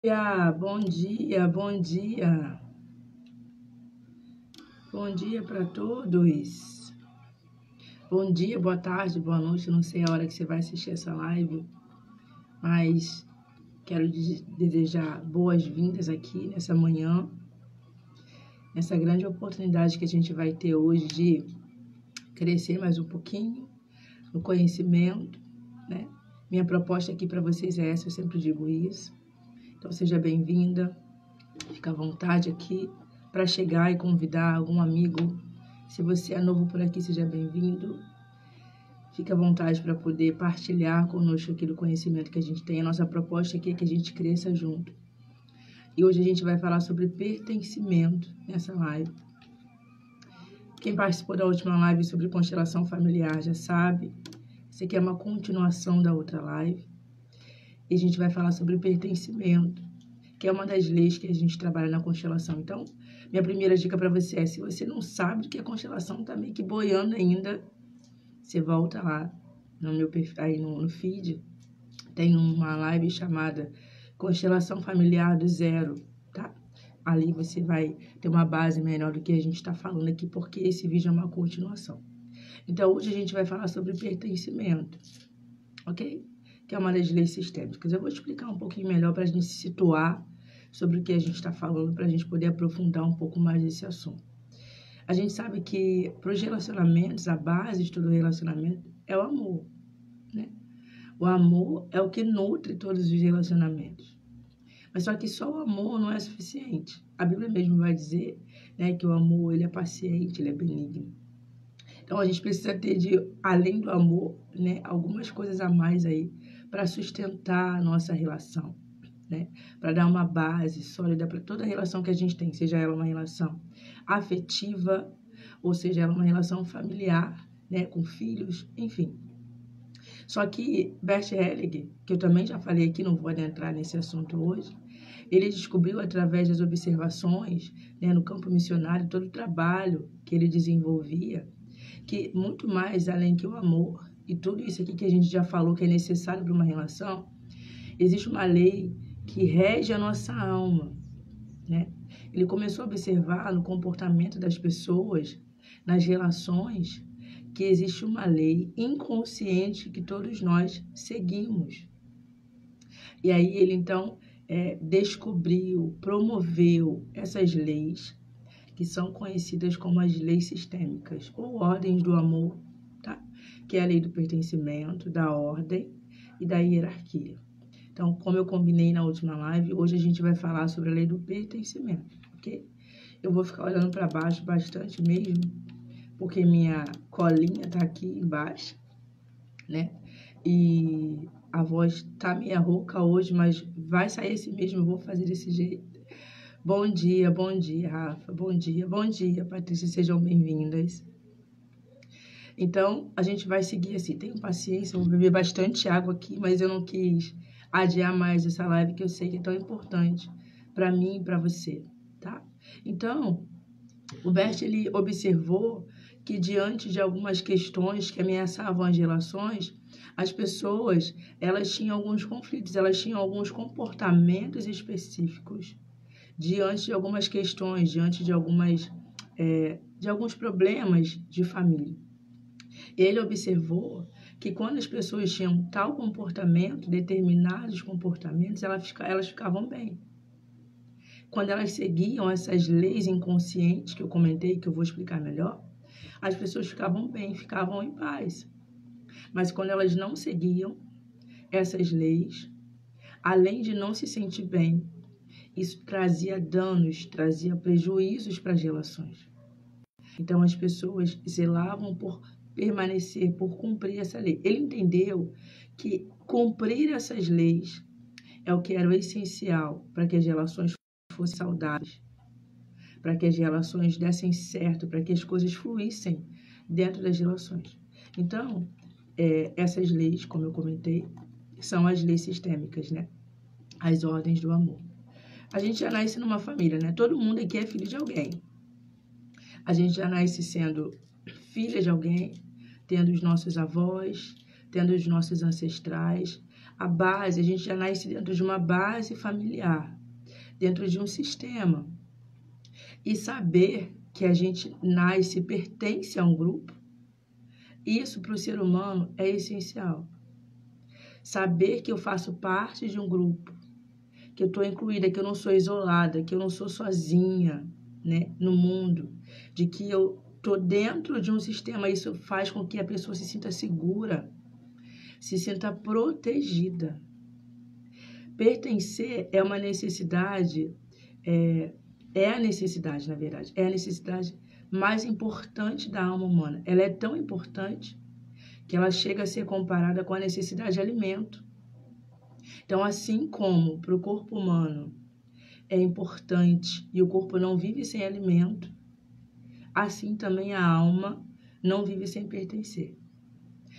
Bom dia, bom dia. Bom dia para todos. Bom dia, boa tarde, boa noite. Não sei a hora que você vai assistir essa live, mas quero desejar boas-vindas aqui nessa manhã, nessa grande oportunidade que a gente vai ter hoje de crescer mais um pouquinho no conhecimento, né? Minha proposta aqui para vocês é essa, eu sempre digo isso. Então, seja bem-vinda, fica à vontade aqui para chegar e convidar algum amigo. Se você é novo por aqui, seja bem-vindo. Fique à vontade para poder partilhar conosco aqui do conhecimento que a gente tem. A nossa proposta aqui é que a gente cresça junto. E hoje a gente vai falar sobre pertencimento nessa live. Quem participou da última live sobre constelação familiar já sabe. Isso aqui é uma continuação da outra live. E a gente vai falar sobre pertencimento, que é uma das leis que a gente trabalha na constelação. Então, minha primeira dica para você é, se você não sabe o que é constelação, tá meio que boiando ainda, você volta lá no meu perfil, aí no feed, tem uma live chamada Constelação Familiar do Zero, tá? Ali você vai ter uma base melhor do que a gente está falando aqui, porque esse vídeo é uma continuação. Então, hoje a gente vai falar sobre pertencimento, ok? Que é uma das leis sistêmicas. Eu vou explicar um pouquinho melhor para a gente se situar sobre o que a gente está falando, para a gente poder aprofundar um pouco mais esse assunto. A gente sabe que para os relacionamentos, a base de todo relacionamento é o amor, né? O amor é o que nutre todos os relacionamentos. Mas só que só o amor não é suficiente. A Bíblia mesmo vai dizer, né, que o amor ele é paciente, ele é benigno. Então a gente precisa ter, além do amor, né, algumas coisas a mais aí para sustentar a nossa relação, né? Para dar uma base sólida para toda a relação que a gente tem, seja ela uma relação afetiva, ou seja ela uma relação familiar, né, com filhos, enfim. Só que Bert Hellinger, que eu também já falei aqui, não vou adentrar nesse assunto hoje, ele descobriu através das observações, né, no campo missionário, todo o trabalho que ele desenvolvia, que muito mais além que o amor e tudo isso aqui que a gente já falou que é necessário para uma relação, existe uma lei que rege a nossa alma, né? Ele começou a observar no comportamento das pessoas, nas relações, que existe uma lei inconsciente que todos nós seguimos. E aí ele então descobriu, promoveu essas leis que são conhecidas como as leis sistêmicas ou ordens do amor, tá? Que é a lei do pertencimento, da ordem e da hierarquia. Então, como eu combinei na última live, hoje a gente vai falar sobre a lei do pertencimento, ok? Eu vou ficar olhando para baixo bastante mesmo, porque minha colinha tá aqui embaixo, né? E a voz tá meio rouca hoje, mas vai sair assim mesmo, eu vou fazer desse jeito. Bom dia, Rafa. Bom dia, Patrícia. Sejam bem-vindas. Então, a gente vai seguir assim. Tenham paciência, eu vou beber bastante água aqui, mas eu não quis adiar mais essa live, que eu sei que é tão importante para mim e para você, tá? Então, o Bert, ele observou que diante de algumas questões que ameaçavam as relações, as pessoas, elas tinham alguns conflitos, elas tinham alguns comportamentos específicos diante de algumas questões, diante de alguns problemas de família. Ele observou que quando as pessoas tinham tal comportamento, determinados comportamentos, elas ficavam bem. Quando elas seguiam essas leis inconscientes, que eu comentei, que eu vou explicar melhor, as pessoas ficavam bem, ficavam em paz. Mas quando elas não seguiam essas leis, além de não se sentir bem, isso trazia danos, trazia prejuízos para as relações. Então, as pessoas zelavam por permanecer, por cumprir essa lei. Ele entendeu que cumprir essas leis é o que era o essencial para que as relações fossem saudáveis, para que as relações dessem certo, para que as coisas fluíssem dentro das relações. Então, essas leis, como eu comentei, são as leis sistêmicas, né? As ordens do amor. A gente já nasce numa família, né? Todo mundo aqui é filho de alguém. A gente já nasce sendo filha de alguém, tendo os nossos avós, tendo os nossos ancestrais. A base, a gente já nasce dentro de uma base familiar, dentro de um sistema. E saber que a gente nasce e pertence a um grupo, isso para o ser humano é essencial. Saber que eu faço parte de um grupo, que eu estou incluída, que eu não sou isolada, que eu não sou sozinha, né, no mundo, de que eu estou dentro de um sistema, isso faz com que a pessoa se sinta segura, se sinta protegida. Pertencer é uma necessidade, é a necessidade, na verdade, é a necessidade mais importante da alma humana. Ela é tão importante que ela chega a ser comparada com a necessidade de alimento. Então, assim como para o corpo humano é importante e o corpo não vive sem alimento, assim também a alma não vive sem pertencer.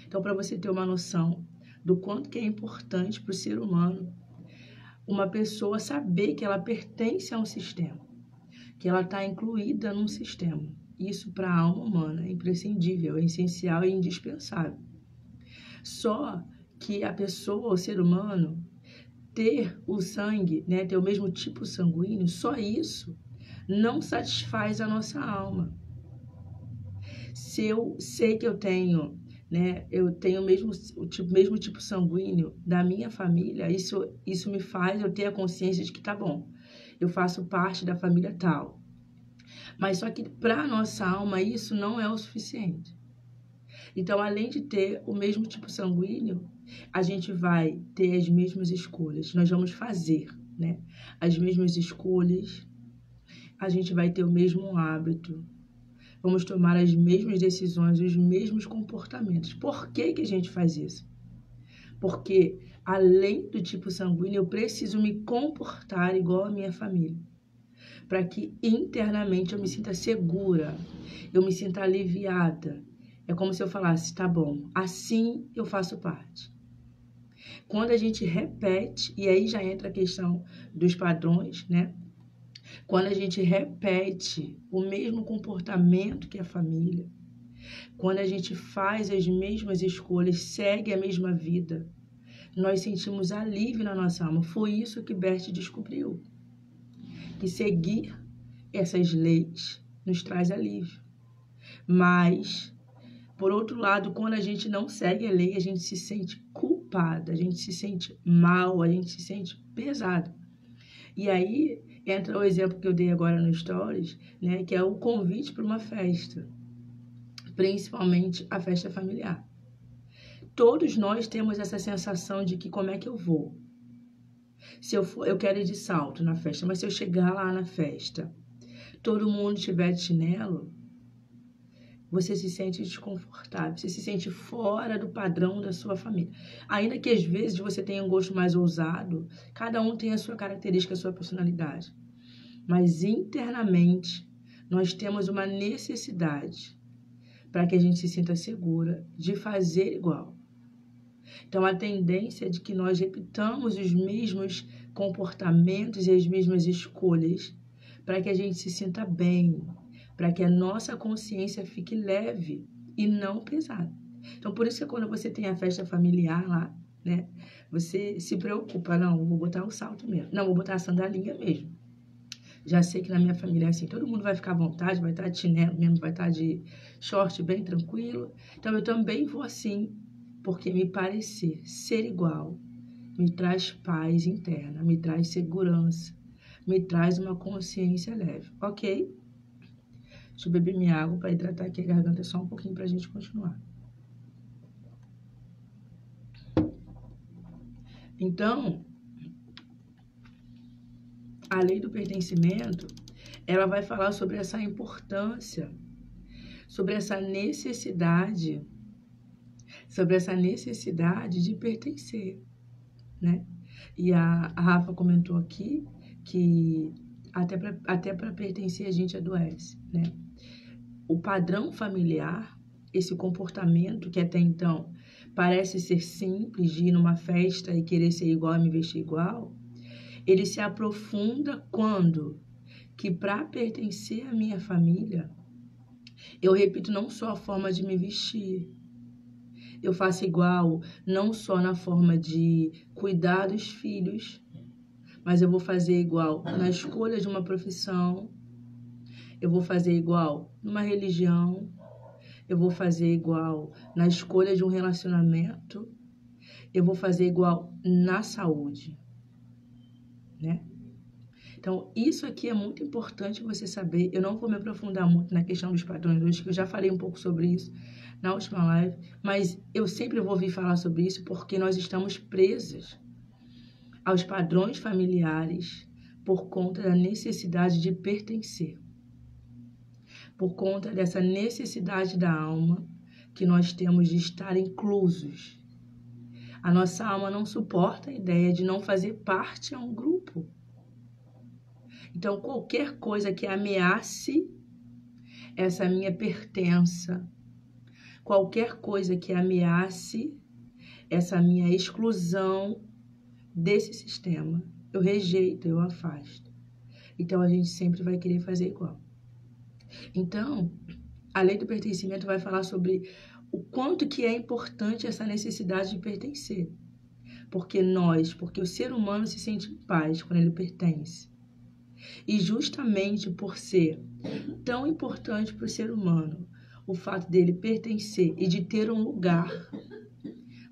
Então, para você ter uma noção do quanto que é importante para o ser humano uma pessoa saber que ela pertence a um sistema, que ela está incluída num sistema. Isso para a alma humana é imprescindível, é essencial e indispensável. Só que a pessoa, o ser humano, ter o sangue, né, ter o mesmo tipo sanguíneo, só isso não satisfaz a nossa alma. Se eu sei que eu tenho, né, eu tenho o mesmo tipo sanguíneo da minha família, isso me faz eu ter a consciência de que tá bom, eu faço parte da família tal. Mas só que para a nossa alma isso não é o suficiente. Então, além de ter o mesmo tipo sanguíneo, a gente vai ter as mesmas escolhas. Nós vamos fazer, né, as mesmas escolhas. A gente vai ter o mesmo hábito. Vamos tomar as mesmas decisões, os mesmos comportamentos. Por que que a gente faz isso? Porque, além do tipo sanguíneo, eu preciso me comportar igual a minha família. Para que internamente eu me sinta segura, eu me sinta aliviada. É como se eu falasse, tá bom, assim eu faço parte. Quando a gente repete, e aí já entra a questão dos padrões, né? Quando a gente repete o mesmo comportamento que a família, quando a gente faz as mesmas escolhas, segue a mesma vida, nós sentimos alívio na nossa alma. Foi isso que Bert descobriu. Que seguir essas leis nos traz alívio. Mas, por outro lado, quando a gente não segue a lei, a gente se sente culpada, a gente se sente mal, a gente se sente pesado. E aí entra o exemplo que eu dei agora no Stories, né, que é o convite para uma festa, principalmente a festa familiar. Todos nós temos essa sensação de que como é que eu vou? Se eu for, eu quero ir de salto na festa, mas se eu chegar lá na festa, todo mundo estiver de chinelo, você se sente desconfortável, você se sente fora do padrão da sua família. Ainda que às vezes você tenha um gosto mais ousado, cada um tem a sua característica, a sua personalidade. Mas internamente, nós temos uma necessidade para que a gente se sinta segura de fazer igual. Então, a tendência é de que nós repitamos os mesmos comportamentos e as mesmas escolhas para que a gente se sinta bem, para que a nossa consciência fique leve e não pesada. Então, por isso que quando você tem a festa familiar lá, né, você se preocupa, não, vou botar o salto mesmo, não, vou botar a sandalinha mesmo. Já sei que na minha família é assim, todo mundo vai ficar à vontade, vai estar de chinelo mesmo, vai estar de short bem tranquilo. Então, eu também vou assim, porque me parecer ser igual me traz paz interna, me traz segurança, me traz uma consciência leve, ok? Deixa eu beber minha água para hidratar aqui a garganta só um pouquinho para a gente continuar. Então, a lei do pertencimento, ela vai falar sobre essa importância, sobre essa necessidade de pertencer, né? E a Rafa comentou aqui que até para pertencer a gente adoece, né? O padrão familiar, esse comportamento que até então parece ser simples de ir numa festa e querer ser igual e me vestir igual, ele se aprofunda quando que para pertencer à minha família, eu repito não só a forma de me vestir, Eu faço igual, não só na forma de cuidar dos filhos, mas eu vou fazer igual na escolha de uma profissão, eu vou fazer igual numa religião, eu vou fazer igual na escolha de um relacionamento, eu vou fazer igual na saúde, né? Então, isso aqui é muito importante você saber. Eu não vou me aprofundar muito na questão dos padrões hoje, que eu já falei um pouco sobre isso na última live, mas eu sempre vou vir falar sobre isso porque nós estamos presos aos padrões familiares por conta da necessidade de pertencer, por conta dessa necessidade da alma que nós temos de estar inclusos. A nossa alma não suporta a ideia de não fazer parte a um grupo. Então, qualquer coisa que ameace essa minha pertença, qualquer coisa que ameace essa minha exclusão desse sistema, eu rejeito, eu afasto. Então, a gente sempre vai querer fazer igual. Então, a lei do pertencimento vai falar sobre o quanto que é importante essa necessidade de pertencer. Porque o ser humano se sente em paz quando ele pertence. E justamente por ser tão importante para o ser humano o fato dele pertencer e de ter um lugar,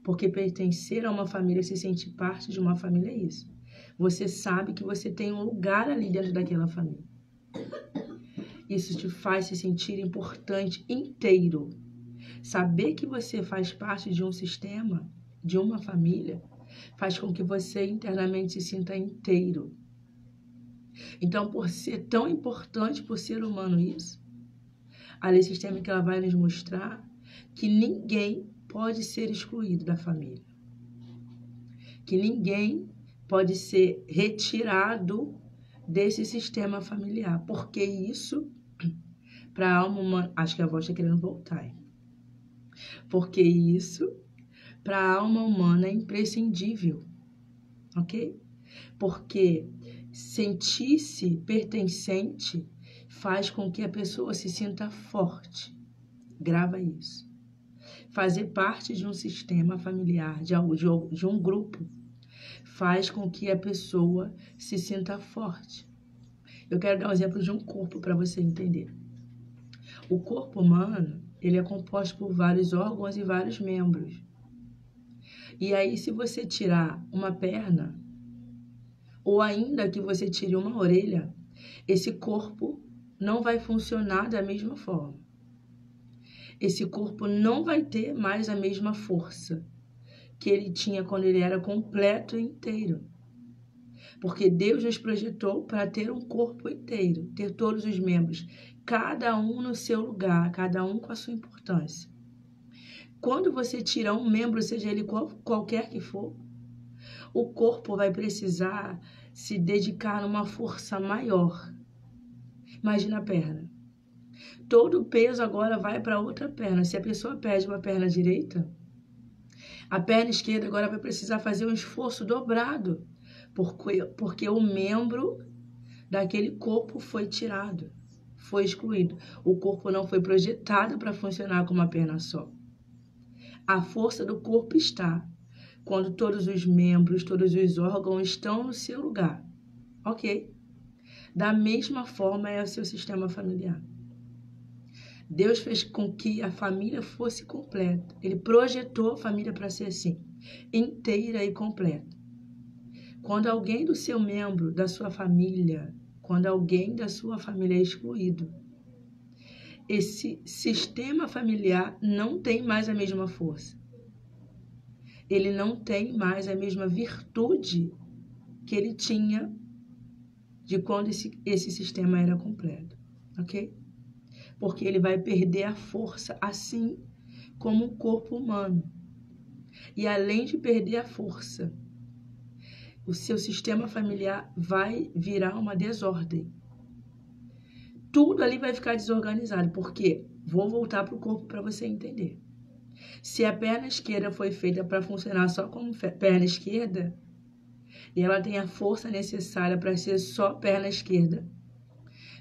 porque pertencer a uma família, se sentir parte de uma família é isso. Você sabe que você tem um lugar ali dentro daquela família. Isso te faz se sentir importante inteiro. Saber que você faz parte de um sistema, de uma família, faz com que você internamente se sinta inteiro. Então, por ser tão importante para o ser humano isso, a lei sistêmica ela vai nos mostrar que ninguém pode ser excluído da família. Que ninguém pode ser retirado desse sistema familiar. Porque isso, para a alma humana... Acho que a voz está querendo voltar, hein? Porque isso, para a alma humana, é imprescindível. Ok? Porque sentir-se pertencente faz com que a pessoa se sinta forte. Grava isso. Fazer parte de um sistema familiar, de um grupo, faz com que a pessoa se sinta forte. Eu quero dar um exemplo de um corpo para você entender. O corpo humano, ele é composto por vários órgãos e vários membros. E aí, se você tirar uma perna, ou ainda que você tire uma orelha, esse corpo não vai funcionar da mesma forma. Esse corpo não vai ter mais a mesma força que ele tinha quando ele era completo e inteiro. Porque Deus nos projetou para ter um corpo inteiro, ter todos os membros, cada um no seu lugar, cada um com a sua importância. Quando você tira um membro, seja ele qualquer que for, o corpo vai precisar se dedicar numa força maior. Imagina a perna. Todo o peso agora vai para outra perna. Se a pessoa perde uma perna direita, a perna esquerda agora vai precisar fazer um esforço dobrado, porque o membro daquele corpo foi tirado, foi excluído. O corpo não foi projetado para funcionar com uma perna só. A força do corpo está quando todos os membros, todos os órgãos estão no seu lugar. Ok? Da mesma forma é o seu sistema familiar. Deus fez com que a família fosse completa. Ele projetou a família para ser assim, inteira e completa. Quando alguém do seu membro, da sua família, quando alguém da sua família é excluído, esse sistema familiar não tem mais a mesma força. Ele não tem mais a mesma virtude que ele tinha de quando esse sistema era completo, ok? Porque ele vai perder a força, assim como o corpo humano. E além de perder a força, o seu sistema familiar vai virar uma desordem. Tudo ali vai ficar desorganizado, porque vou voltar para o corpo para você entender. Se a perna esquerda foi feita para funcionar só como perna esquerda, e ela tem a força necessária para ser só perna esquerda,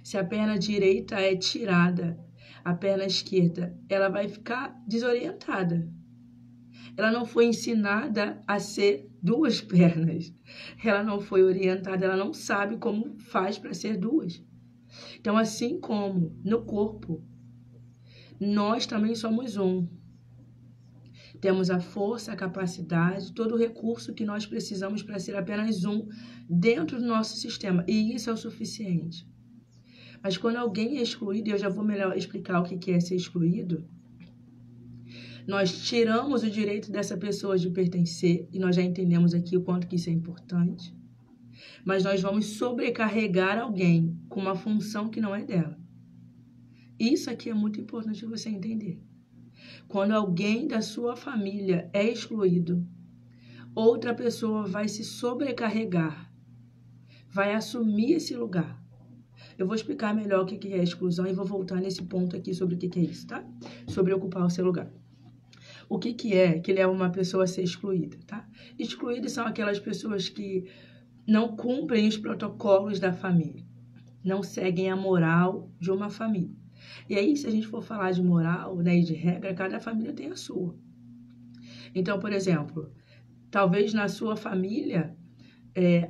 se a perna direita é tirada, a perna esquerda, ela vai ficar desorientada. Ela não foi ensinada a ser duas pernas. Ela não foi orientada, ela não sabe como faz para ser duas. Então, assim como no corpo, nós também somos um. Temos a força, a capacidade, todo o recurso que nós precisamos para ser apenas um dentro do nosso sistema. E isso é o suficiente. Mas quando alguém é excluído, e eu já vou melhor explicar o que é ser excluído, nós tiramos o direito dessa pessoa de pertencer, e nós já entendemos aqui o quanto que isso é importante, mas nós vamos sobrecarregar alguém com uma função que não é dela. Isso aqui é muito importante você entender. Quando alguém da sua família é excluído, outra pessoa vai se sobrecarregar, vai assumir esse lugar. Eu vou explicar melhor o que é exclusão e vou voltar nesse ponto aqui sobre o que é isso, tá? Sobre ocupar o seu lugar. O que é que leva uma pessoa a ser excluída, tá? Excluídas são aquelas pessoas que não cumprem os protocolos da família, não seguem a moral de uma família. E aí, se a gente for falar de moral, né, e de regra, cada família tem a sua. Então, por exemplo, talvez na sua família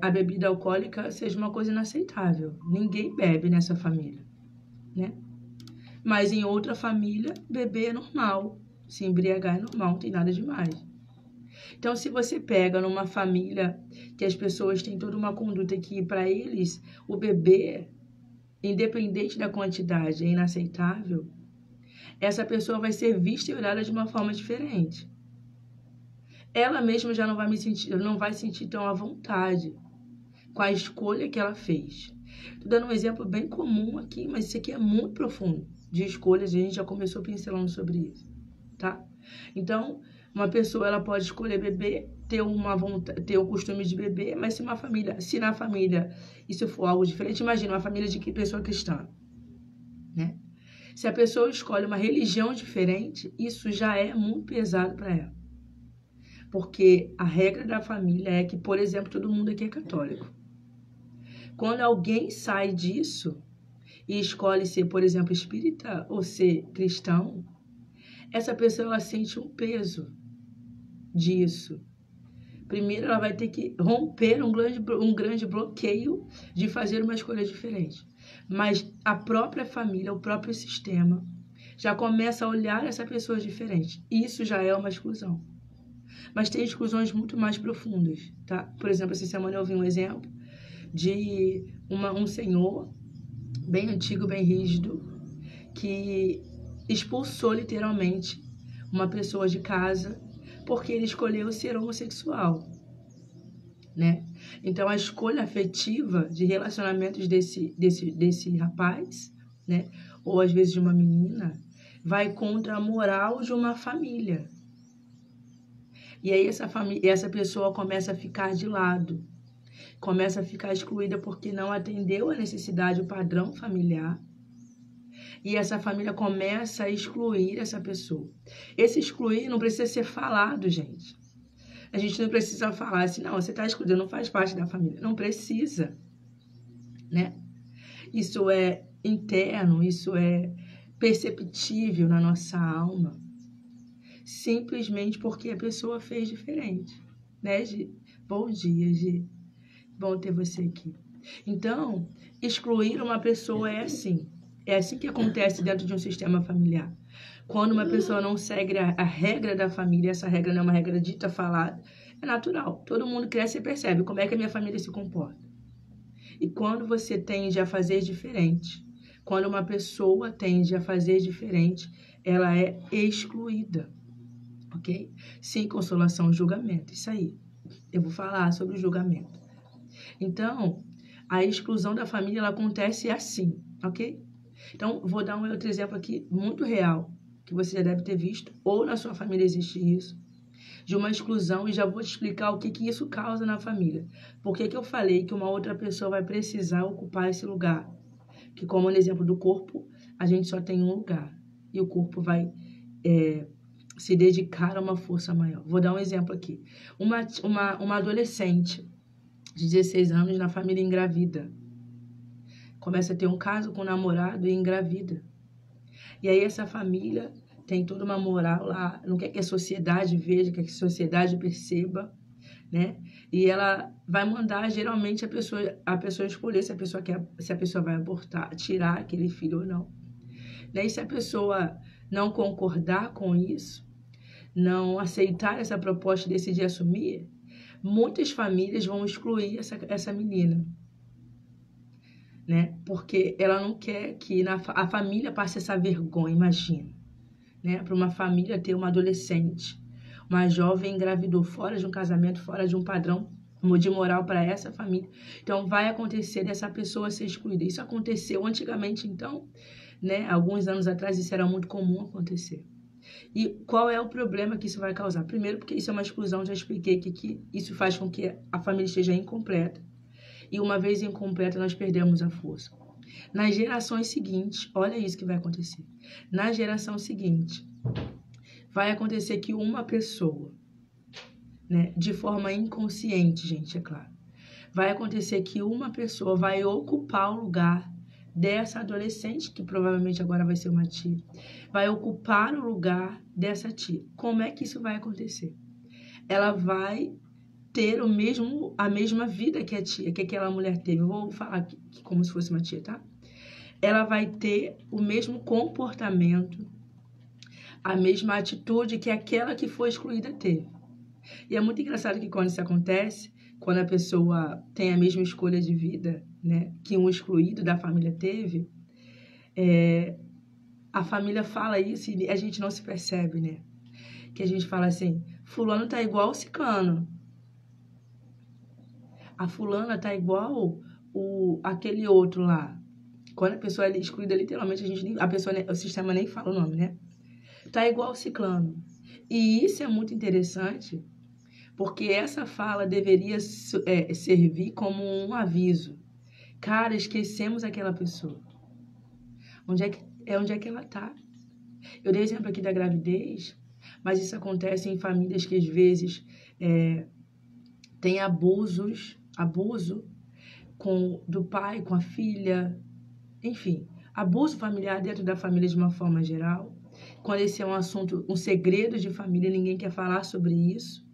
a bebida alcoólica seja uma coisa inaceitável. Ninguém bebe nessa família, né? Mas em outra família, beber é normal. Se embriagar é normal, não tem nada demais. Então, se você pega numa família que as pessoas têm toda uma conduta que, para eles, o beber, independente da quantidade, é inaceitável, essa pessoa vai ser vista e olhada de uma forma diferente. Ela mesma já não vai sentir tão à vontade com a escolha que ela fez. Estou dando um exemplo bem comum aqui, mas isso aqui é muito profundo de escolhas, a gente já começou pincelando sobre isso, tá? Então, uma pessoa ela pode escolher beber, ter o costume de beber, mas se na família isso for algo diferente, imagina uma família de pessoa cristã, né? Se a pessoa escolhe uma religião diferente, isso já é muito pesado para ela. Porque a regra da família é que, por exemplo, todo mundo aqui é católico. Quando alguém sai disso e escolhe ser, por exemplo, espírita ou ser cristão, essa pessoa ela sente um peso disso. Primeiro, ela vai ter que romper um grande bloqueio de fazer uma escolha diferente. Mas a própria família, o próprio sistema, já começa a olhar essa pessoa diferente. Isso já é uma exclusão. Mas tem exclusões muito mais profundas, tá? Por exemplo, essa semana eu vi um exemplo de um senhor bem antigo, bem rígido, que expulsou literalmente uma pessoa de casa porque ele escolheu ser homossexual, né? Então, a escolha afetiva de relacionamentos desse rapaz, né? Ou às vezes de uma menina, vai contra a moral de uma família. E aí essa pessoa começa a ficar de lado, começa a ficar excluída porque não atendeu a necessidade, o padrão familiar. E essa família começa a excluir essa pessoa. Esse excluir não precisa ser falado, gente. A gente não precisa falar assim, não, você está excluído, não faz parte da família. Não precisa, né? Isso é interno, isso é perceptível na nossa alma. Simplesmente porque a pessoa fez diferente, né, Gi? Bom dia, Gi. Bom ter você aqui. Então, excluir uma pessoa é assim. É assim que acontece dentro de um sistema familiar. Quando uma pessoa não segue a regra da família, essa regra não é uma regra dita, falada, é natural. Todo mundo cresce e percebe como é que a minha família se comporta. E quando você tende a fazer diferente, quando uma pessoa tende a fazer diferente, ela é excluída. Ok? Sim, consolação, julgamento. Isso aí. Eu vou falar sobre o julgamento. Então, a exclusão da família, ela acontece assim, ok? Então, vou dar um outro exemplo aqui, muito real, que você já deve ter visto, ou na sua família existe isso, de uma exclusão, e já vou te explicar o que isso causa na família. Por que eu falei que uma outra pessoa vai precisar ocupar esse lugar? Que, como no exemplo do corpo, a gente só tem um lugar, e o corpo vai se dedicar a uma força maior. Vou dar um exemplo aqui. Uma adolescente de 16 anos na família engravida. Começa a ter um caso com o namorado e engravida. E aí essa família tem toda uma moral lá, não quer que a sociedade veja, quer que a sociedade perceba, né? E ela vai mandar, geralmente, a pessoa escolher se a pessoa vai abortar, tirar aquele filho ou não. Né? E se a pessoa não concordar com isso, não aceitar essa proposta e decidir assumir, muitas famílias vão excluir essa menina. Né? Porque ela não quer que a família passe essa vergonha, imagina. Né? Para uma família ter uma adolescente, uma jovem engravidou fora de um casamento, fora de um padrão de moral para essa família. Então, vai acontecer dessa pessoa ser excluída. Isso aconteceu antigamente, então, né? Alguns anos atrás, isso era muito comum acontecer. E qual é o problema que isso vai causar? Primeiro, porque isso é uma exclusão, já expliquei que isso faz com que a família esteja incompleta. E uma vez incompleta, nós perdemos a força. Nas gerações seguintes, olha isso que vai acontecer. Na geração seguinte, vai acontecer que uma pessoa, né, de forma inconsciente, gente, é claro, vai acontecer que uma pessoa vai ocupar o lugar dessa adolescente, que provavelmente agora vai ser uma tia, vai ocupar o lugar dessa tia. Como é que isso vai acontecer? Ela vai ter a mesma vida que a tia, que aquela mulher teve. Eu vou falar aqui como se fosse uma tia, tá? Ela vai ter o mesmo comportamento, a mesma atitude que aquela que foi excluída teve. E é muito engraçado que quando isso acontece, quando a pessoa tem a mesma escolha de vida, né, que um excluído da família teve, a família fala isso e a gente não se percebe, né? Que a gente fala assim, fulano tá igual o ciclano. A fulana tá igual aquele outro lá. Quando a pessoa é excluída, literalmente, o sistema nem fala o nome, né? Tá igual o ciclano. E isso é muito interessante, porque essa fala deveria servir como um aviso. Cara, esquecemos aquela pessoa. Onde é que ela tá? Eu dei exemplo aqui da gravidez, mas isso acontece em famílias que às vezes tem abuso do pai com a filha, enfim, abuso familiar dentro da família de uma forma geral. Quando esse é um assunto, um segredo de família, ninguém quer falar sobre isso.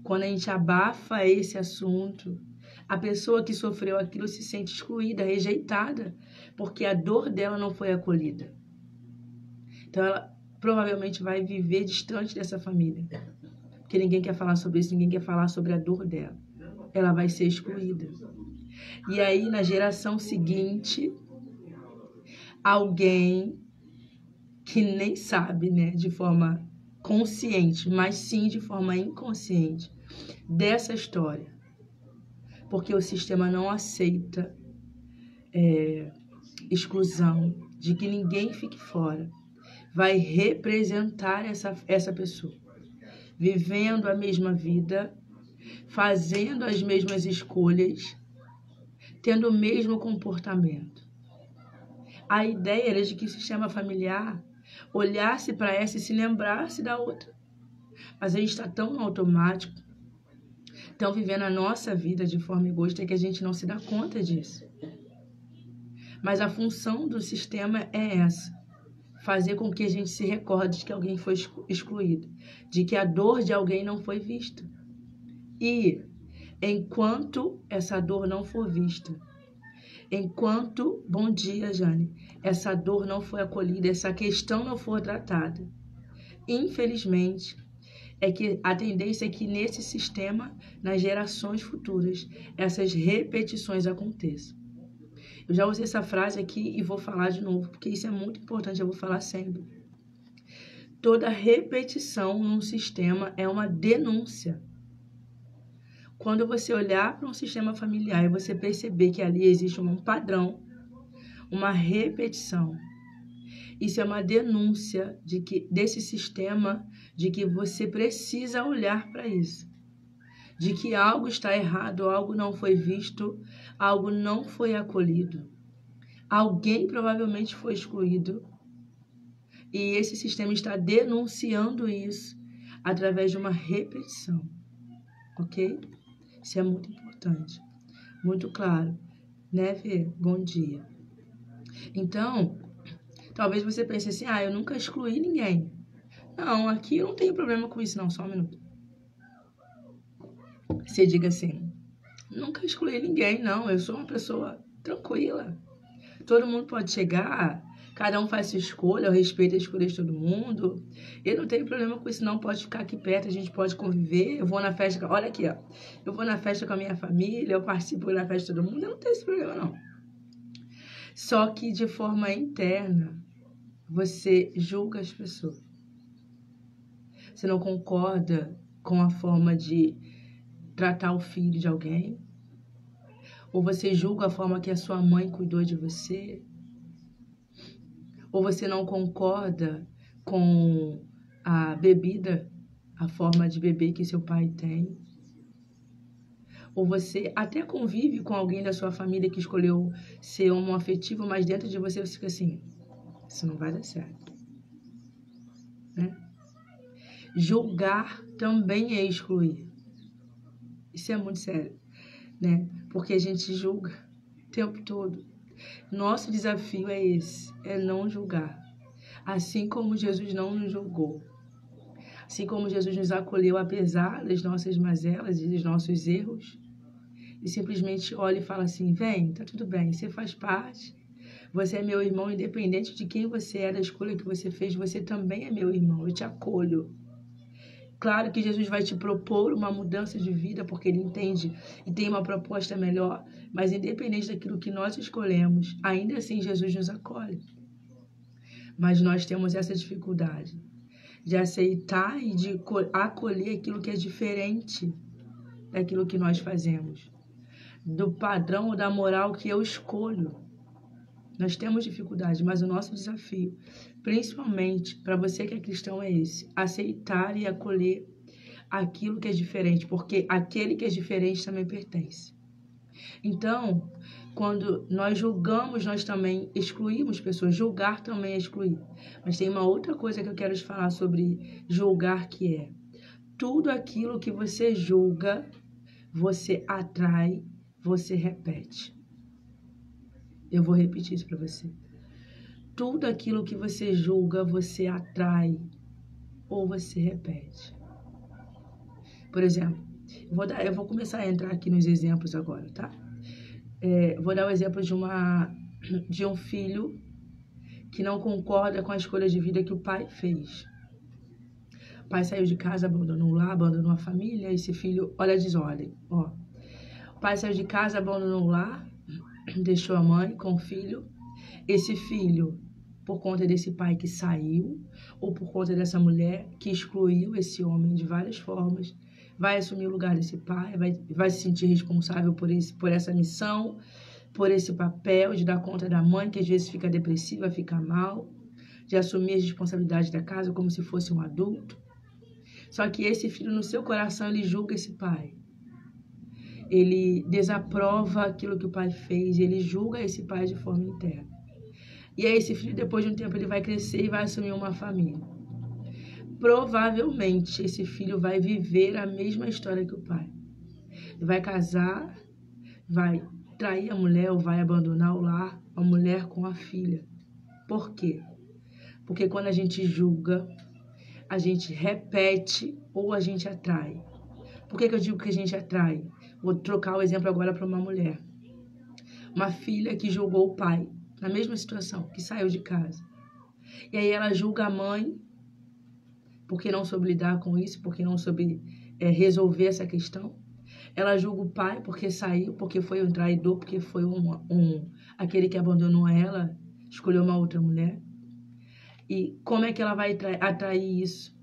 Quando a gente abafa esse assunto, a pessoa que sofreu aquilo se sente excluída, rejeitada, porque a dor dela não foi acolhida. Então, ela provavelmente vai viver distante dessa família, porque ninguém quer falar sobre isso, ninguém quer falar sobre a dor dela. Ela vai ser excluída. E aí, na geração seguinte, alguém que nem sabe, né, de forma consciente, mas sim de forma inconsciente, dessa história. Porque o sistema não aceita exclusão, de que ninguém fique fora. Vai representar essa pessoa, vivendo a mesma vida, fazendo as mesmas escolhas, tendo o mesmo comportamento. A ideia era de que o sistema familiar olhasse para essa e se lembrasse da outra. Mas a gente está tão no automático, tão vivendo a nossa vida de forma egoísta, que a gente não se dá conta disso. Mas a função do sistema é essa: fazer com que a gente se recorde de que alguém foi excluído, de que a dor de alguém não foi vista. E enquanto essa dor não for vista, enquanto, bom dia, Jane, essa dor não foi acolhida, essa questão não for tratada, infelizmente, a tendência é que nesse sistema, nas gerações futuras, essas repetições aconteçam. Eu já usei essa frase aqui e vou falar de novo, porque isso é muito importante, eu vou falar sempre. Toda repetição num sistema é uma denúncia. Quando você olhar para um sistema familiar e você perceber que ali existe um padrão, uma repetição, isso é uma denúncia desse sistema, de que você precisa olhar para isso. De que algo está errado, algo não foi visto, algo não foi acolhido. Alguém provavelmente foi excluído. E esse sistema está denunciando isso através de uma repetição. Ok? Isso é muito importante. Muito claro. Né, Fê? Bom dia. Então, Talvez você pense assim, eu nunca excluí ninguém. Não, aqui eu não tenho problema com isso, não. Só um minuto. Você diga assim, nunca excluí ninguém, não. Eu sou uma pessoa tranquila. Todo mundo pode chegar, cada um faz sua escolha, eu respeito a escolha de todo mundo. Eu não tenho problema com isso, não. Pode ficar aqui perto, a gente pode conviver. Eu vou na festa, olha aqui, ó. Eu vou na festa com a minha família, eu participo da festa de todo mundo. Eu não tenho esse problema, não. Só que de forma interna, você julga as pessoas. Você não concorda com a forma de tratar o filho de alguém. Ou você julga a forma que a sua mãe cuidou de você. Ou você não concorda com a bebida, a forma de beber que seu pai tem. Ou você até convive com alguém da sua família que escolheu ser homoafetivo, mas dentro de você fica assim, isso não vai dar certo. Né? Julgar também é excluir. Isso é muito sério, né? Porque a gente julga o tempo todo. Nosso desafio é esse, é não julgar. Assim como Jesus não nos julgou. Assim como Jesus nos acolheu apesar das nossas mazelas e dos nossos erros. E simplesmente olha e fala assim, vem, tá tudo bem, você faz parte. Você é meu irmão, independente de quem você é, da escolha que você fez, você também é meu irmão, eu te acolho. Claro que Jesus vai te propor uma mudança de vida, porque ele entende e tem uma proposta melhor, mas independente daquilo que nós escolhemos, ainda assim Jesus nos acolhe. Mas nós temos essa dificuldade de aceitar e de acolher aquilo que é diferente daquilo que nós fazemos, do padrão ou da moral que eu escolho. Nós temos dificuldade, mas o nosso desafio, principalmente para você que é cristão, é esse: aceitar e acolher aquilo que é diferente, porque aquele que é diferente também pertence. Então, quando nós julgamos, nós também excluímos pessoas. Julgar também é excluir. Mas tem uma outra coisa que eu quero te falar sobre julgar, que é tudo aquilo que você julga, você atrai, você repete. Eu vou repetir isso para você. Tudo aquilo que você julga, você atrai ou você repete. Por exemplo, eu vou começar a entrar aqui nos exemplos agora, tá? Vou dar o exemplo de um filho que não concorda com a escolha de vida que o pai fez. O pai saiu de casa, abandonou o lar, abandonou a família. Esse filho, olha a desordem, ó. O pai saiu de casa, abandonou o lar, deixou a mãe com o filho. Esse filho, por conta desse pai que saiu, ou por conta dessa mulher que excluiu esse homem de várias formas, vai assumir o lugar desse pai, vai se sentir responsável por essa missão, por esse papel de dar conta da mãe, que às vezes fica depressiva, fica mal, de assumir as responsabilidades da casa como se fosse um adulto. Só que esse filho, no seu coração, ele julga esse pai. Ele desaprova aquilo que o pai fez, ele julga esse pai de forma interna. E aí esse filho, depois de um tempo, ele vai crescer e vai assumir uma família. Provavelmente, esse filho vai viver a mesma história que o pai. Ele vai casar, vai trair a mulher ou vai abandonar o lar, a mulher com a filha. Por quê? Porque quando a gente julga, a gente repete ou a gente atrai. Por que eu digo que a gente atrai? Vou trocar o exemplo agora para uma mulher. Uma filha que julgou o pai, na mesma situação, que saiu de casa. E aí ela julga a mãe, porque não soube lidar com isso, porque não soube resolver essa questão. Ela julga o pai porque saiu, porque foi um traidor, porque foi aquele que abandonou ela, escolheu uma outra mulher. E como é que ela vai atrair isso?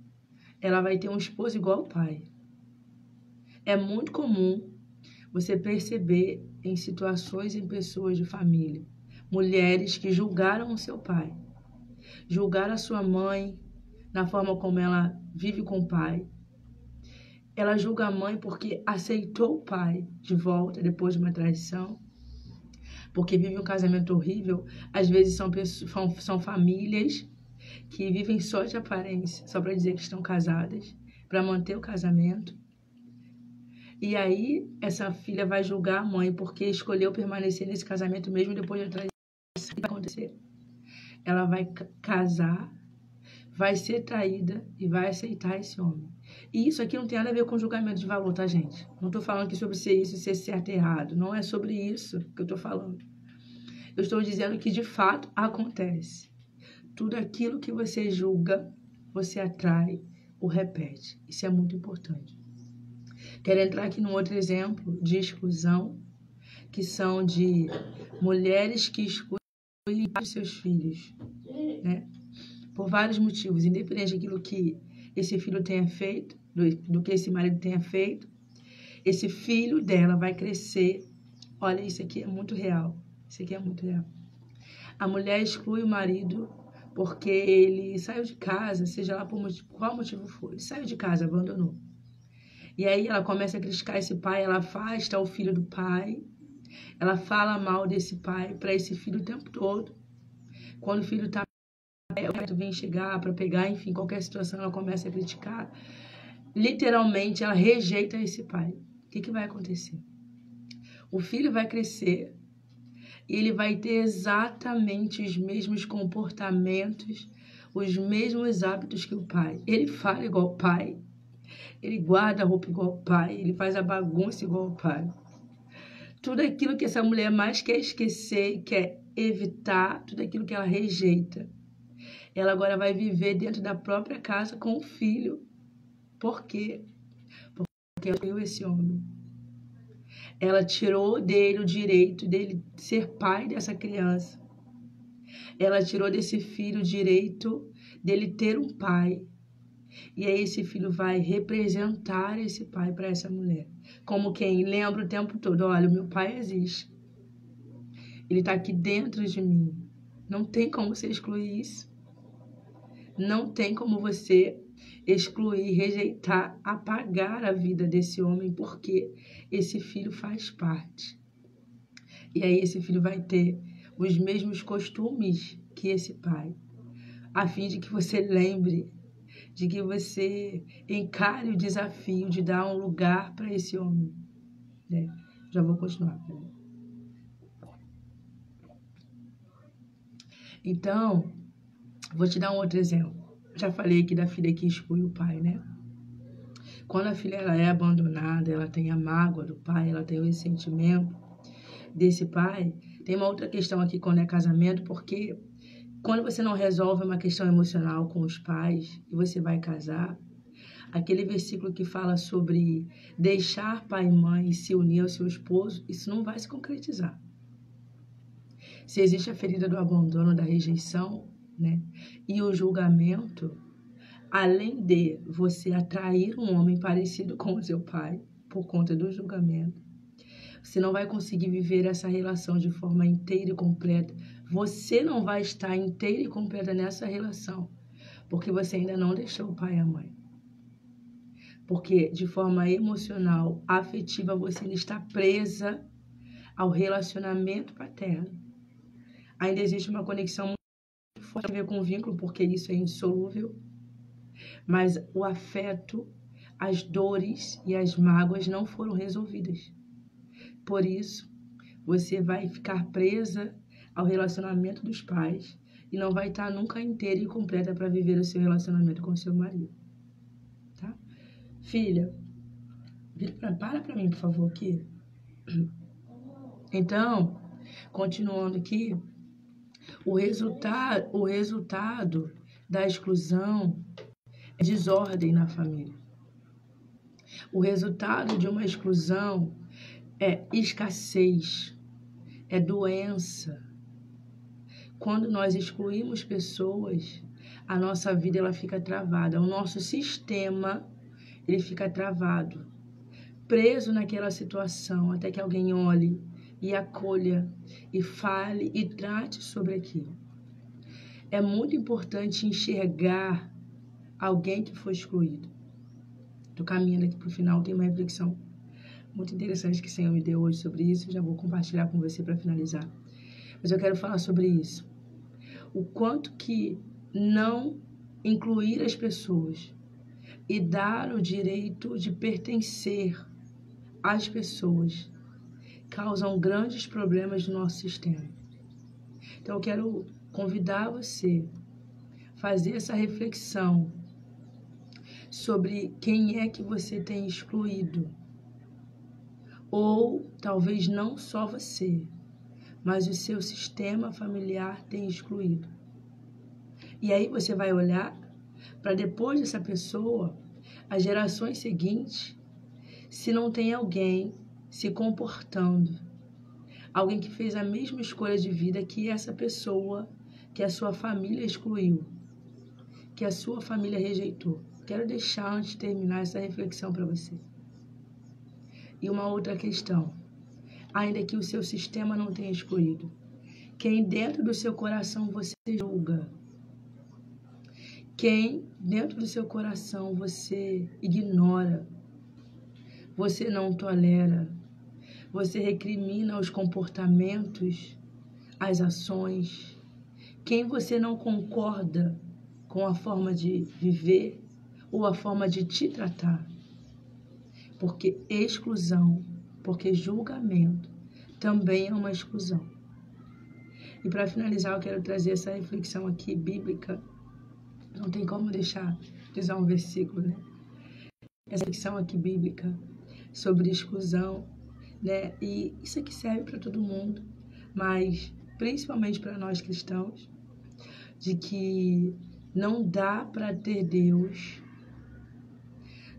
Ela vai ter um esposo igual ao pai. É muito comum você perceber em situações, em pessoas de família, mulheres que julgaram o seu pai, julgaram a sua mãe na forma como ela vive com o pai. Ela julga a mãe porque aceitou o pai de volta depois de uma traição, porque vive um casamento horrível. Às vezes são famílias que vivem só de aparência, só para dizer que estão casadas, para manter o casamento. E aí essa filha vai julgar a mãe porque escolheu permanecer nesse casamento mesmo depois da traição. O que vai acontecer? ela vai casar, vai ser traída e vai aceitar esse homem. E isso aqui não tem nada a ver com julgamento de valor, tá, gente? Não estou falando aqui sobre ser isso, ser certo e errado. Não é sobre isso que eu estou falando. Eu estou dizendo que, de fato, acontece. Tudo aquilo que você julga, você atrai ou repete. Isso é muito importante. Quero entrar aqui num outro exemplo de exclusão, que são de mulheres que excluem os seus filhos, né? Por vários motivos, independente daquilo que esse filho tenha feito, do que esse marido tenha feito, esse filho dela vai crescer. Olha, isso aqui é muito real. Isso aqui é muito real. A mulher exclui o marido porque ele saiu de casa, seja lá por qual motivo for. Ele saiu de casa, abandonou. E aí ela começa a criticar esse pai, ela afasta o filho do pai, ela fala mal desse pai para esse filho o tempo todo. Quando o filho está perto, vem chegar para pegar, enfim, qualquer situação, ela começa a criticar. Literalmente, ela rejeita esse pai. O que vai acontecer? O filho vai crescer e ele vai ter exatamente os mesmos comportamentos, os mesmos hábitos que o pai. Ele fala igual o pai, ele guarda a roupa igual o pai, ele faz a bagunça igual o pai. Tudo aquilo que essa mulher mais quer esquecer, quer evitar, tudo aquilo que ela rejeita. Ela agora vai viver dentro da própria casa com o filho. Por quê? Porque ela viu esse homem. Ela tirou dele o direito dele ser pai dessa criança. Ela tirou desse filho o direito dele ter um pai. E aí esse filho vai representar esse pai para essa mulher. Como quem lembra o tempo todo, olha, o meu pai existe. Ele está aqui dentro de mim. Não tem como você excluir isso. Não tem como você excluir, rejeitar, apagar a vida desse homem, porque esse filho faz parte. E aí esse filho vai ter os mesmos costumes que esse pai, a fim de que você lembre, de que você encare o desafio de dar um lugar para esse homem. Né? Já vou continuar. Então, vou te dar um outro exemplo. Já falei aqui da filha que exclui o pai, né? Quando a filha ela é abandonada, ela tem a mágoa do pai, ela tem o ressentimento desse pai. Tem uma outra questão aqui quando é casamento, porque quando você não resolve uma questão emocional com os pais e você vai casar, aquele versículo que fala sobre deixar pai e mãe e se unir ao seu esposo, isso não vai se concretizar. Se existe a ferida do abandono, da rejeição, né, e o julgamento, além de você atrair um homem parecido com o seu pai, por conta do julgamento, você não vai conseguir viver essa relação de forma inteira e completa. Você não vai estar inteira e completa nessa relação, porque você ainda não deixou o pai e a mãe. Porque de forma emocional, afetiva, você ainda está presa ao relacionamento paterno. Ainda existe uma conexão muito forte a ver com o vínculo, porque isso é indissolúvel. Mas o afeto, as dores e as mágoas não foram resolvidas. Por isso, você vai ficar presa ao relacionamento dos pais e não vai estar nunca inteira e completa para viver o seu relacionamento com o seu marido. Tá? Filha, para mim, por favor, aqui. Então, continuando aqui, o resultado da exclusão é desordem na família. O resultado de uma exclusão é escassez, é doença. Quando nós excluímos pessoas, a nossa vida ela fica travada, o nosso sistema ele fica travado, preso naquela situação, até que alguém olhe e acolha, e fale e trate sobre aquilo. É muito importante enxergar alguém que foi excluído. Estou caminhando aqui para o final, tem uma reflexão muito interessante que o Senhor me deu hoje sobre isso, já vou compartilhar com você para finalizar. Mas eu quero falar sobre isso. O quanto que não incluir as pessoas e dar o direito de pertencer às pessoas causam grandes problemas no nosso sistema. Então eu quero convidar você a fazer essa reflexão sobre quem é que você tem excluído. Ou talvez não só você, mas o seu sistema familiar tem excluído. E aí você vai olhar para depois dessa pessoa, as gerações seguintes, se não tem alguém se comportando, alguém que fez a mesma escolha de vida que essa pessoa, que a sua família excluiu, que a sua família rejeitou. Quero deixar, antes de terminar, essa reflexão para você. E uma outra questão, ainda que o seu sistema não tenha excluído, quem dentro do seu coração você julga, quem dentro do seu coração você ignora, você não tolera, você recrimina os comportamentos, as ações, quem você não concorda com a forma de viver ou a forma de te tratar. Porque exclusão, porque julgamento também é uma exclusão. E para finalizar, eu quero trazer essa reflexão aqui bíblica. Não tem como deixar de usar um versículo, né? Essa reflexão aqui bíblica sobre exclusão, né? E isso aqui serve para todo mundo, mas principalmente para nós cristãos, de que não dá para ter Deus,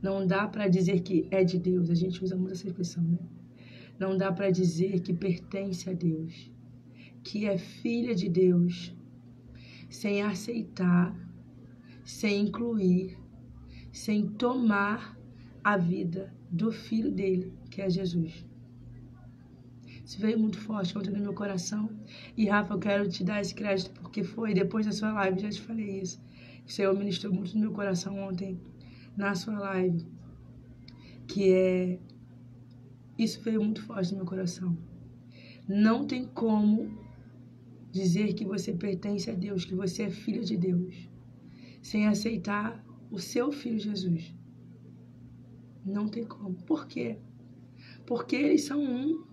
não dá para dizer que é de Deus. A gente usa muito essa expressão, né? Não dá para dizer que pertence a Deus, que é filha de Deus, sem aceitar, sem incluir, sem tomar a vida do Filho dele, que é Jesus. Isso veio muito forte ontem no meu coração. E, Rafa, eu quero te dar esse crédito, porque foi depois da sua live, já te falei isso. O Senhor ministrou muito no meu coração ontem, na sua live. Isso veio muito forte no meu coração. Não tem como dizer que você pertence a Deus, que você é filho de Deus, sem aceitar o seu Filho Jesus. Não tem como. Por quê? Porque eles são um.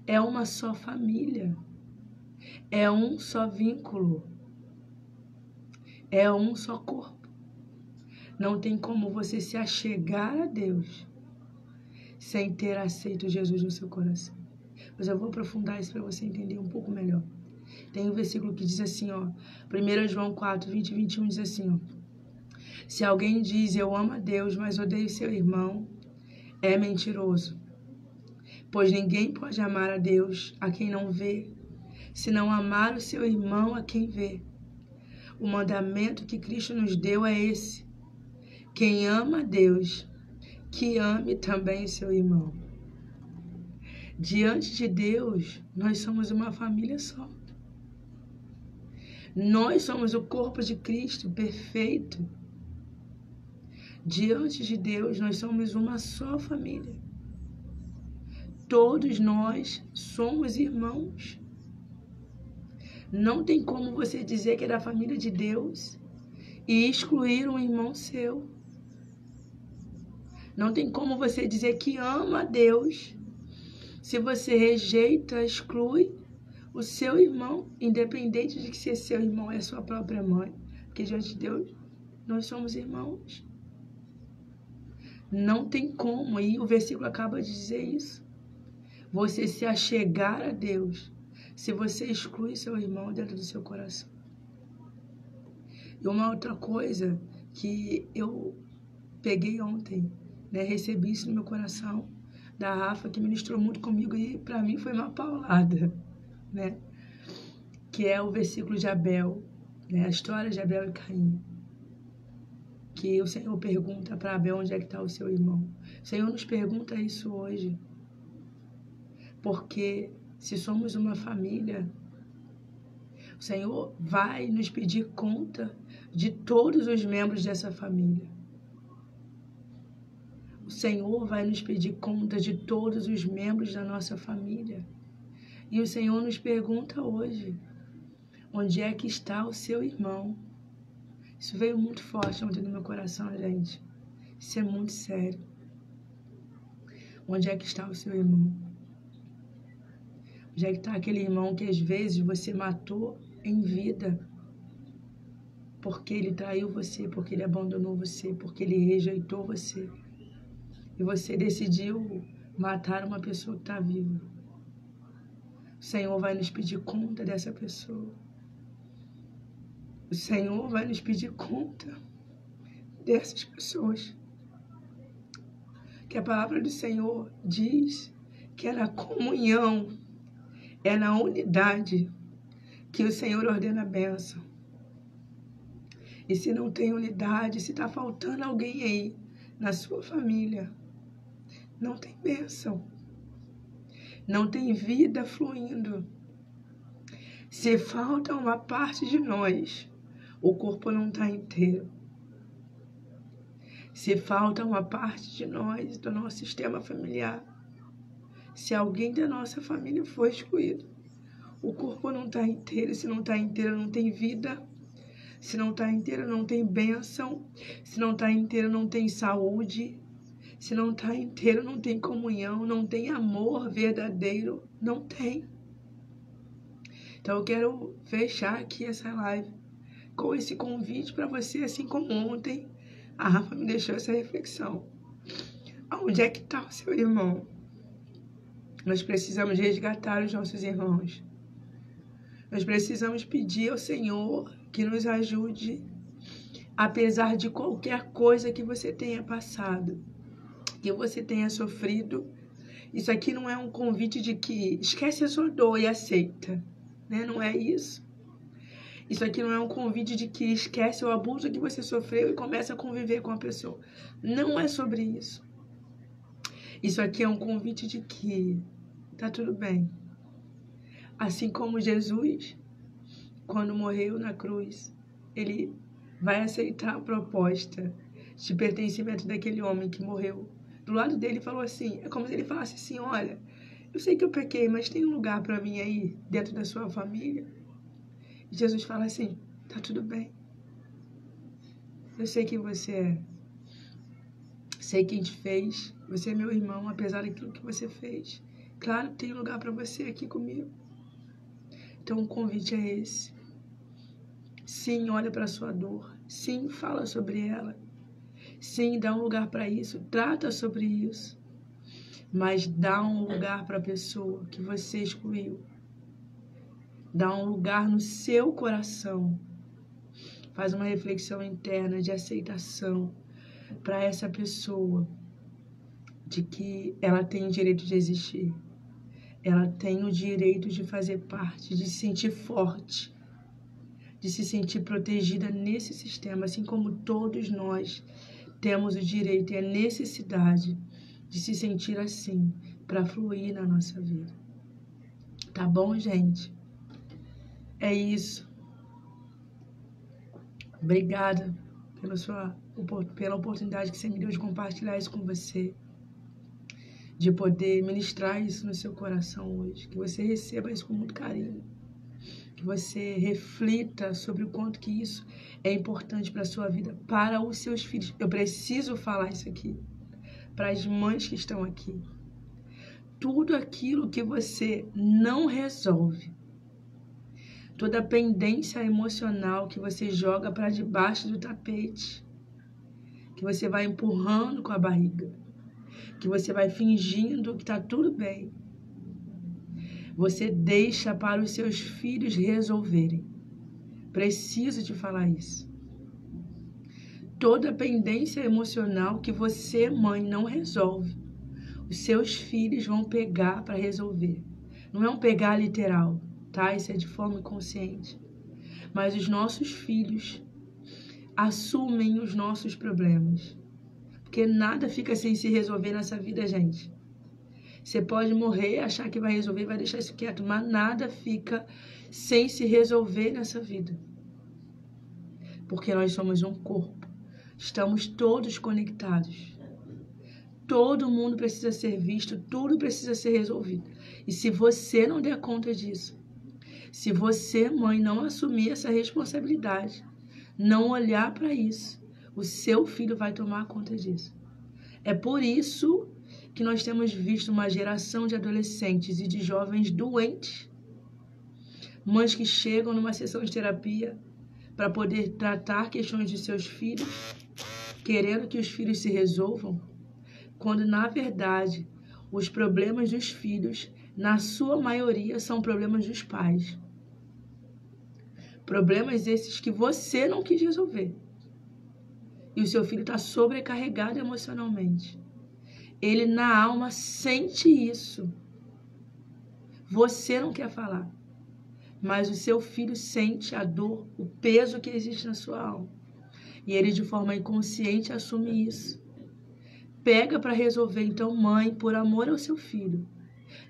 É uma só família. É um só vínculo. É um só corpo. Não tem como você se achegar a Deus sem ter aceito Jesus no seu coração. Mas eu vou aprofundar isso para você entender um pouco melhor. Tem um versículo que diz assim, ó, 1 João 4, 20 e 21 diz assim, ó, se alguém diz eu amo a Deus, mas odeio seu irmão, é mentiroso. Pois ninguém pode amar a Deus a quem não vê, se não amar o seu irmão a quem vê. O mandamento que Cristo nos deu é esse: quem ama a Deus, que ame também o seu irmão. Diante de Deus, nós somos uma família só. Nós somos o corpo de Cristo perfeito. Diante de Deus, nós somos uma só família. Todos nós somos irmãos. Não tem como você dizer que é da família de Deus e excluir um irmão seu. Não tem como você dizer que ama a Deus se você rejeita, exclui o seu irmão, independente de que se seu irmão é sua própria mãe. Porque diante de Deus, nós somos irmãos. Não tem como, e o versículo acaba de dizer isso. Você se achegar a Deus se você exclui seu irmão dentro do seu coração. E uma outra coisa que eu peguei ontem, né, recebi isso no meu coração, da Rafa, que ministrou muito comigo e para mim foi uma paulada, né? Que é o versículo de Abel, né? A história de Abel e Caim. Que o Senhor pergunta para Abel onde é que está o seu irmão. O Senhor nos pergunta isso hoje. Porque se somos uma família, o Senhor vai nos pedir conta de todos os membros dessa família. O Senhor vai nos pedir conta de todos os membros da nossa família. E o Senhor nos pergunta hoje, onde é que está o seu irmão? Isso veio muito forte ontem no meu coração, gente. Isso é muito sério. Onde é que está o seu irmão? Onde é que está aquele irmão que às vezes você matou em vida? Porque ele traiu você, porque ele abandonou você, porque ele rejeitou você. E você decidiu matar uma pessoa que está viva. O Senhor vai nos pedir conta dessa pessoa. O Senhor vai nos pedir conta dessas pessoas. Que a palavra do Senhor diz que é na comunhão, é na unidade que o Senhor ordena a bênção. E se não tem unidade, se está faltando alguém aí na sua família, não tem bênção. Não tem vida fluindo. Se falta uma parte de nós, o corpo não está inteiro. Se falta uma parte de nós, do nosso sistema familiar, se alguém da nossa família for excluído, o corpo não está inteiro. Se não está inteiro, não tem vida. Se não está inteiro, não tem bênção. Se não está inteiro, não tem saúde. Se não está inteiro, não tem comunhão, não tem amor verdadeiro. Não tem. Então eu quero fechar aqui essa live com esse convite para você, assim como ontem a Rafa me deixou essa reflexão. Onde é que está o seu irmão? Nós precisamos resgatar os nossos irmãos. Nós precisamos pedir ao Senhor que nos ajude, apesar de qualquer coisa que você tenha passado, que você tenha sofrido. Isso aqui não é um convite de que esquece a sua dor e aceita, né? Não é isso. Isso aqui não é um convite de que esquece o abuso que você sofreu e começa a conviver com a pessoa. Não é sobre isso. Isso aqui é um convite de que tá tudo bem. Assim como Jesus, quando morreu na cruz, ele vai aceitar a proposta de pertencimento daquele homem que morreu. Do lado dele falou assim, é como se ele falasse assim, olha, eu sei que eu pequei, mas tem um lugar para mim aí, dentro da sua família. E Jesus fala assim, tá tudo bem. Eu sei quem você é. Sei quem te fez. Você é meu irmão, apesar daquilo que você fez. Claro que tem lugar para você aqui comigo. Então o convite é esse. Sim, olha para a sua dor. Sim, fala sobre ela. Sim, dá um lugar para isso. Trata sobre isso. Mas dá um lugar para a pessoa que você excluiu. Dá um lugar no seu coração. Faz uma reflexão interna de aceitação para essa pessoa, de que ela tem o direito de existir. Ela tem o direito de fazer parte, de se sentir forte, de se sentir protegida nesse sistema, assim como todos nós temos o direito e a necessidade de se sentir assim, para fluir na nossa vida. Tá bom, gente? É isso. Obrigada pela oportunidade que você me deu de compartilhar isso com você, de poder ministrar isso no seu coração hoje, que você receba isso com muito carinho, que você reflita sobre o quanto que isso é importante para a sua vida, para os seus filhos. Eu preciso falar isso aqui, para as mães que estão aqui. Tudo aquilo que você não resolve, toda a pendência emocional que você joga para debaixo do tapete, que você vai empurrando com a barriga, que você vai fingindo que está tudo bem, você deixa para os seus filhos resolverem. Preciso te falar isso. Toda a pendência emocional que você, mãe, não resolve, os seus filhos vão pegar para resolver. Não é um pegar literal, tá? Isso é de forma inconsciente. Mas os nossos filhos assumem os nossos problemas. Porque nada fica sem se resolver nessa vida, gente. Você pode morrer, achar que vai resolver, vai deixar isso quieto, mas nada fica sem se resolver nessa vida. Porque nós somos um corpo. Estamos todos conectados. Todo mundo precisa ser visto, tudo precisa ser resolvido. E se você não der conta disso, se você, mãe, não assumir essa responsabilidade, não olhar para isso, o seu filho vai tomar conta disso. É por isso que nós temos visto uma geração de adolescentes e de jovens doentes, mães que chegam numa sessão de terapia para poder tratar questões de seus filhos, querendo que os filhos se resolvam, quando na verdade os problemas dos filhos, na sua maioria, são problemas dos pais. Problemas esses que você não quis resolver. E o seu filho está sobrecarregado emocionalmente. Ele na alma sente isso. Você não quer falar. Mas o seu filho sente a dor, o peso que existe na sua alma. E ele de forma inconsciente assume isso. Pega para resolver. Então, mãe, por amor ao seu filho,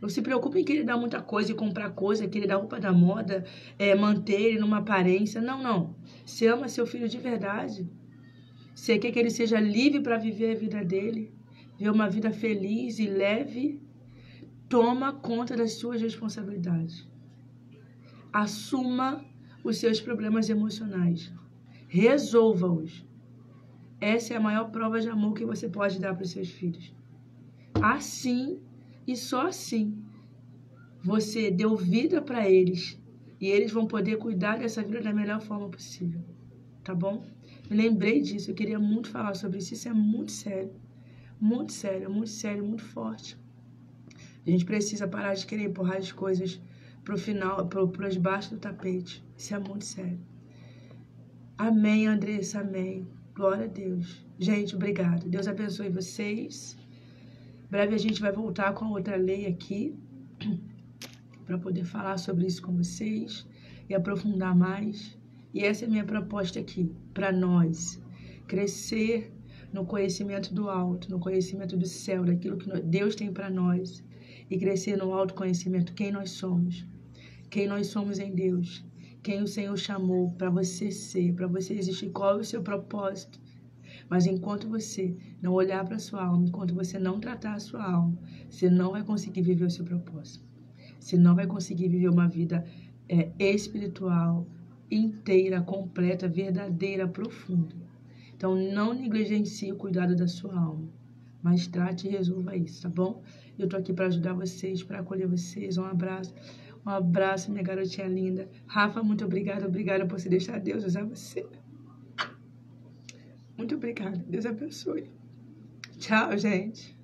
não se preocupe em querer dar muita coisa e comprar coisa, querer dar roupa da moda, manter ele numa aparência. Não, não. Você ama seu filho de verdade. Você quer que ele seja livre para viver a vida dele, viver uma vida feliz e leve. Toma conta das suas responsabilidades. Assuma os seus problemas emocionais. Resolva-os. Essa é a maior prova de amor que você pode dar para os seus filhos. Assim e só assim você deu vida para eles e eles vão poder cuidar dessa vida da melhor forma possível. Tá bom? Me lembrei disso, eu queria muito falar sobre isso. Isso é muito sério. Muito sério, muito sério, muito forte. A gente precisa parar de querer empurrar as coisas pro final, pro debaixo do tapete. Isso é muito sério. Amém, Andressa, amém. Glória a Deus. Gente, obrigada. Deus abençoe vocês. Em breve a gente vai voltar com a outra lei aqui para poder falar sobre isso com vocês e aprofundar mais. E essa é a minha proposta aqui, para nós. Crescer no conhecimento do alto, no conhecimento do céu, daquilo que Deus tem para nós. E crescer no autoconhecimento, quem nós somos em Deus, quem o Senhor chamou para você ser, para você existir, qual é o seu propósito. Mas enquanto você não olhar para a sua alma, enquanto você não tratar a sua alma, você não vai conseguir viver o seu propósito. Você não vai conseguir viver uma vida espiritual, inteira, completa, verdadeira, profunda. Então, não negligencie o cuidado da sua alma, mas trate e resolva isso, tá bom? Eu tô aqui para ajudar vocês, para acolher vocês. Um abraço, minha garotinha linda. Rafa, muito obrigada por você deixar Deus usar você. Muito obrigada. Deus abençoe. Tchau, gente.